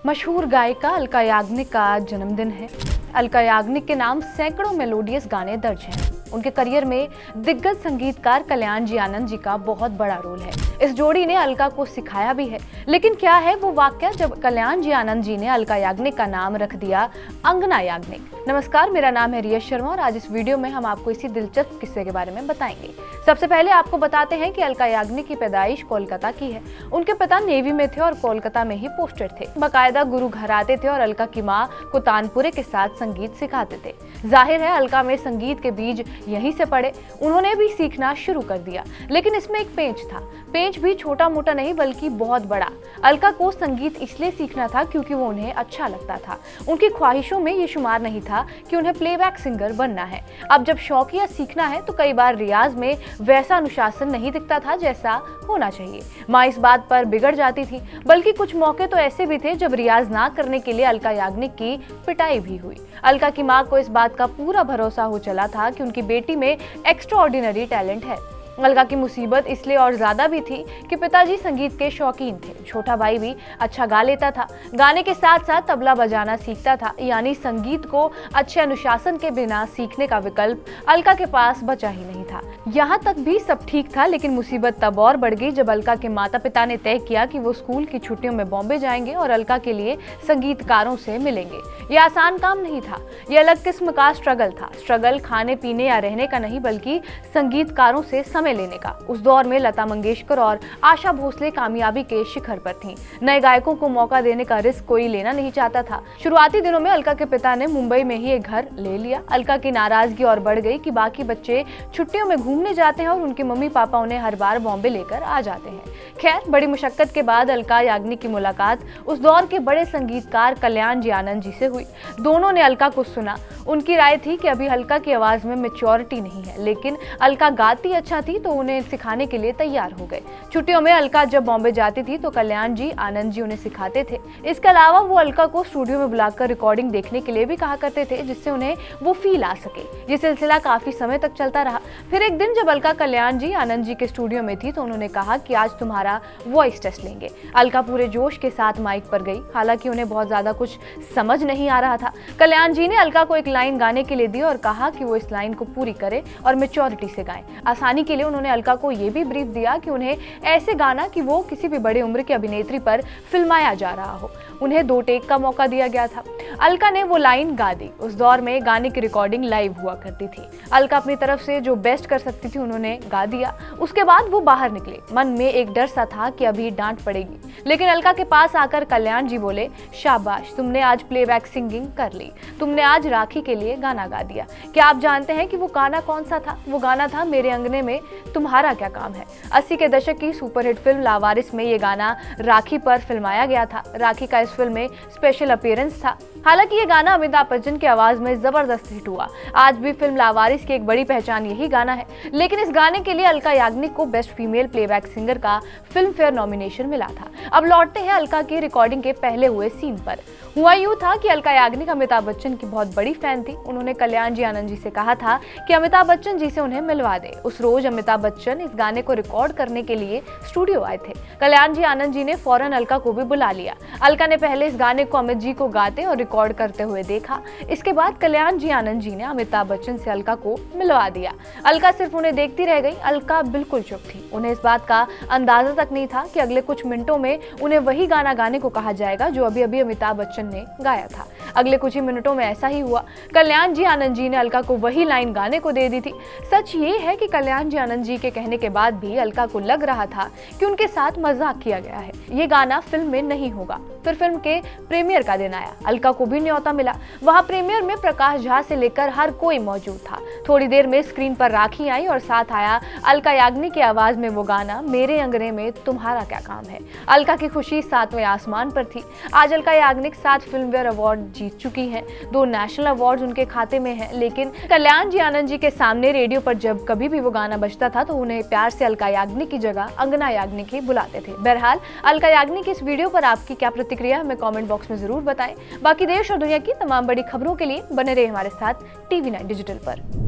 मशहूर गायिका अलका याग्निक का आज जन्मदिन है। अलका याग्निक के नाम सैकड़ों मेलोडियस गाने दर्ज हैं। उनके करियर में दिग्गज संगीतकार कल्याण जी आनंद जी का बहुत बड़ा रोल है। इस जोड़ी ने अलका को सिखाया भी है। लेकिन क्या है वो वाकया जब कल्याण जी आनंद जी ने अलका याग्निक का नाम रख दिया अंगना याग्निक। नमस्कार, मेरा नाम है रिया शर्मा और आज इस वीडियो में हम आपको इसी दिलचस्प किस्से के बारे में बताएंगे। सबसे पहले आपको बताते हैं कि अलका याग्निक की पैदाइश कोलकाता की है। उनके पिता नेवी में थे और कोलकाता में ही पोस्टेड थे। बाकायदा गुरु घर आते थे और अलका की माँ को तानपुरे के साथ संगीत सिखाते थे। जाहिर है अलका में संगीत के बीज यहीं से पड़े। उन्होंने भी सीखना शुरू कर दिया, लेकिन इसमें एक पेंच था। पेंच भी छोटा मोटा नहीं बल्कि बहुत बड़ा। अलका को संगीत इसलिए सीखना था क्योंकि वो उन्हें अच्छा लगता था। उनकी ख्वाहिशों में ये शुमार नहीं था कि उन्हें प्लेबैक सिंगर बनना है। अब जब शौकिया सीखना है तो कई बार रियाज में वैसा अनुशासन नहीं दिखता था जैसा होना चाहिए। माँ इस बात पर बिगड़ जाती थी, बल्कि कुछ मौके तो ऐसे भी थे जब रियाज ना करने के लिए अलका याग्निक की पिटाई भी हुई। अलका की माँ को इस बात का पूरा भरोसा हो चला था कि उनकी बेटी में एक्स्ट्रा ऑर्डिनरी टैलेंट है। अलका की मुसीबत इसलिए और ज्यादा भी थी कि पिताजी संगीत के शौकीन थे। छोटा भाई भी अच्छा गा लेता था। गाने के साथ साथ तबला बजाना सीखता था, यानी संगीत को अच्छे अनुशासन के बिना सीखने का विकल्प अलका के पास बचा ही नहीं था। यहाँ तक भी सब ठीक था, लेकिन मुसीबत तब और बढ़ गई जब अलका के माता पिता ने तय किया कि वो स्कूल की छुट्टियों में बॉम्बे जाएंगे और अलका के लिए संगीतकारों से मिलेंगे। ये आसान काम नहीं था। ये अलग किस्म का स्ट्रगल था। स्ट्रगल खाने पीने या रहने का नहीं, बल्कि संगीतकारों से लेने का। उस दौर में लता मंगेशकर और आशा भोसले कामयाबी के शिखर पर थीं। नए गायकों को मौका देने का रिस्क कोई लेना नहीं चाहता था। शुरुआती दिनों में अलका के पिता ने मुंबई में ही एक घर ले लिया। अलका की नाराजगी और बढ़ गई कि बाकी बच्चे छुट्टियों में घूमने जाते हैं और उनके मम्मी पापा उन्हें हर बार बॉम्बे लेकर आ जाते हैं। खैर, बड़ी मुशक्कत के बाद अलका याग्निक की मुलाकात उस दौर के बड़े संगीतकार कल्याण जी आनंद जी से हुई। दोनों ने अलका को सुना। उनकी राय थी कि अभी अलका की आवाज में मैच्योरिटी नहीं है, लेकिन अलका गाती अच्छा थी तो उन्हें सिखाने के लिए तैयार हो गए। छुट्टियों में अलका जब बॉम्बे जाती थी तो कल्याण जी आनंद जी उन्हें सिखाते थे। इसके अलावा वो अलका को स्टूडियो में बुलाकर रिकॉर्डिंग देखने के लिए भी कहा करते थे, जिससे उन्हें वो फील आ सके। ये सिलसिला काफी समय तक चलता रहा। फिर एक दिन जब अलका कल्याण जी आनंद जी के स्टूडियो में थी तो उन्होंने कहा कि आज तुम्हारा वॉइस टेस्ट लेंगे। अलका पूरे जोश के साथ माइक पर गई। हालांकि उन्हें बहुत ज्यादा कुछ समझ नहीं आ रहा था। कल्याण जी ने अलका को एक लाइन गाने के लिए दी और कहा कि वो इस लाइन को पूरी करे और मैच्योरिटी से गाएं। आसानी के लिए उन्होंने अलका को ये भी ब्रीफ दिया कि उन्हें ऐसे गाना कि वो किसी भी बड़े उम्र की अभिनेत्री पर फिल्माया जा रहा हो। उन्हें 2 टेक का मौका दिया गया था। अलका ने वो लाइन गा दी। उस दौर में गाने की रिकॉर्डिंग लाइव हुआ करती थी। अलका अपनी तरफ से जो बेस्ट कर सकती थी उन्होंने गा दिया। उसके बाद वो बाहर निकले। मन में एक डर सा था कि अभी डांट पड़ेगी, लेकिन अलका के पास आकर कल्याण जी बोले, शाबाश, तुमने आज प्लेबैक सिंगिंग कर ली। तुमने आज राखी के लिए गाना गा दिया। क्या आप जानते हैं कि वो गाना कौन सा था? वो गाना था मेरे अंगने में तुम्हारा क्या काम है। 80 के दशक की सुपरहिट फिल्म लावारिस में ये गाना राखी पर फिल्माया गया था। राखी का इस फिल्म में स्पेशल अपीयरेंस था। हालांकि ये गाना अमिताभ बच्चन की आवाज में जबरदस्त हिट हुआ। आज भी फिल्म लावारिस की एक बड़ी पहचान यही गाना है। लेकिन इस गाने के लिए अलका याग्निक को बेस्ट फीमेल प्लेबैक सिंगर का फिल्म फेयर नॉमिनेशन मिला था। अब लौटते हैं अलका की रिकॉर्डिंग के पहले हुए सीन पर। हुआ यूं था कि अलका याग्निक अमिताभ बच्चन की बहुत बड़ी फैन थी। उन्होंने कल्याण जी आनंद जी से कहा था कि अमिताभ बच्चन जी से उन्हें मिलवा दे। उस रोज अमिताभ बच्चन इस गाने को रिकॉर्ड करने के लिए स्टूडियो आए थे। कल्याण जी आनंद जी ने फौरन अलका को भी बुला लिया। अलका ने पहले इस गाने को अमित जी को गाते और रिकॉर्ड करते हुए देखा। इसके बाद कल्याण जी आनंद जी ने अमिताभ बच्चन से अलका को मिलवा दिया। अलका सिर्फ उन्हें देखती रह गई। अलका बिल्कुल चुप थी। उन्हें इस बात का अंदाजा तक नहीं था कि अगले कुछ मिनटों में उन्हें वही गाना गाने को कहा जाएगा जो अभी अभी अमिताभ बच्चन ने गाया था। अगले कुछ ही मिनटों में ऐसा ही हुआ। कल्याण जी आनंद जी ने अलका को वही लाइन गाने को दे दी थी। सच ये है कि कल्याण जी आनंद जी के कहने के बाद भी अलका को लग रहा था कि उनके साथ मजाक किया गया है। ये गाना फिल्म में नहीं होगा। फिर फिल्म के प्रीमियर का दिन आया। अलका को भी न्योता मिला। वहां प्रीमियर में प्रकाश झा से लेकर हर कोई मौजूद था। थोड़ी देर में स्क्रीन पर राखी आई और साथ आया अलका याग्निक की आवाज में वो गाना मेरे अंगने में तुम्हारा क्या काम है। अलका की खुशी 7वें आसमान पर थी। आज अलका याग्निक 7 फिल्मफेयर अवार्ड जीत चुकी हैं। 2 नेशनल अवार्ड उनके खाते में हैं। लेकिन कल्याण जी आनंद जी के सामने रेडियो पर जब कभी भी वो गाना बजता था तो उन्हें प्यार से अलका याग्निक की जगह अंगना याग्निक ही बुलाते थे। बहरहाल अलका याग्निक की इस वीडियो पर आपकी क्या प्रतिक्रिया हमें कमेंट बॉक्स में जरूर बताएं। बाकी देश और दुनिया की तमाम बड़ी खबरों के लिए बने रहे हमारे साथ TV9 डिजिटल पर।